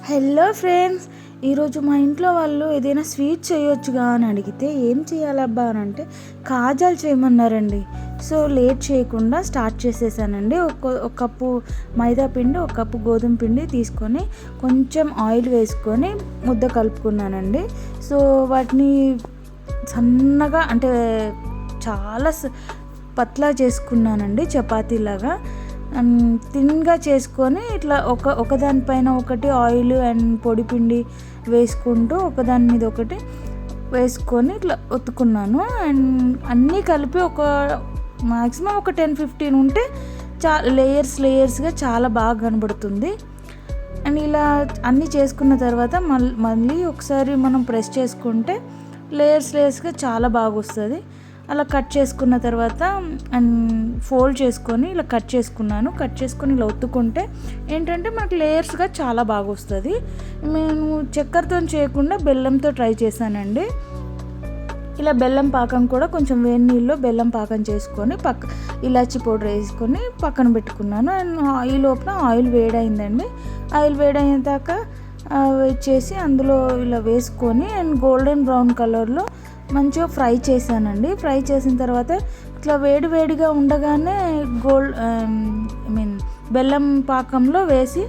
Hello friends, ఈరోజు మా ఇంట్లో వాళ్ళు ఏదైనా స్వీట్ చేయొచ్చుగా అని అడిగితే ఏం చేయాలబ్బా అని అంటే కాజాలు చేయమన్నారండి. సో లేట్ చేయకుండా స్టార్ట్ చేసేసానండి. ఒక కప్పు మైదా పిండి, ఒక కప్పు గోధుమ పిండి తీసుకొని కొంచెం ఆయిల్ వేసుకొని ముద్ద కలుపుకున్నానండి. సో వాటిని సన్నగా అంటే చాలా పత్లా చేసుకున్నానండి, చపాతీలాగా థిన్గా చేసుకొని ఇట్లా ఒకదానిపైన ఒకటి ఆయిల్ అండ్ పొడి పిండి వేసుకుంటూ ఒకదాని మీద ఒకటి వేసుకొని ఇట్లా ఒత్తుకున్నాను. అండ్ అన్నీ కలిపి మ్యాక్సిమం ఒక 10-15 ఉంటే లేయర్స్గా చాలా బాగా కనబడుతుంది. అండ్ ఇలా అన్నీ చేసుకున్న తర్వాత మళ్ళీ ఒకసారి మనం ప్రెస్ చేసుకుంటే లేయర్స్గా చాలా బాగా వస్తుంది. అలా కట్ చేసుకున్న తర్వాత అండ్ ఫోల్డ్ చేసుకొని ఇలా కట్ చేసుకొని ఇలా ఒత్తుకుంటే ఏంటంటే మనకు లేయర్స్గా చాలా బాగా వస్తుంది. నేను చక్కెరతో చేయకుండా బెల్లంతో ట్రై చేశానండి. ఇలా బెల్లం పాకం కూడా కొంచెం వేడి నీళ్ళలో బెల్లం పాకం చేసుకొని ఇలాచి పౌడర్ వేసుకొని పక్కన పెట్టుకున్నాను. అండ్ ఈ లోపల ఆయిల్ వేడైందండి. ఆయిల్ వేడైన వెయిట్ చేసి అందులో ఇలా వేసుకొని అండ్ గోల్డెన్ బ్రౌన్ కలర్లో మంచిగా ఫ్రై చేశానండి. ఫ్రై చేసిన తర్వాత ఇట్లా వేడిగా ఉండగానే బెల్లం పాకంలో వేసి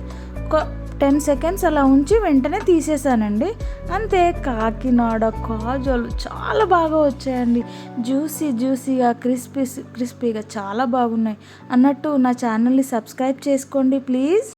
ఒక 10 సెకండ్స్ అలా ఉంచి వెంటనే తీసేసానండి. అంతే, కాకినాడ కాజాలు చాలా బాగా వచ్చాయండి. జ్యూసీగా క్రిస్పీగా చాలా బాగున్నాయి. అన్నట్టు నా ఛానల్ని సబ్స్క్రైబ్ చేసుకోండి ప్లీజ్.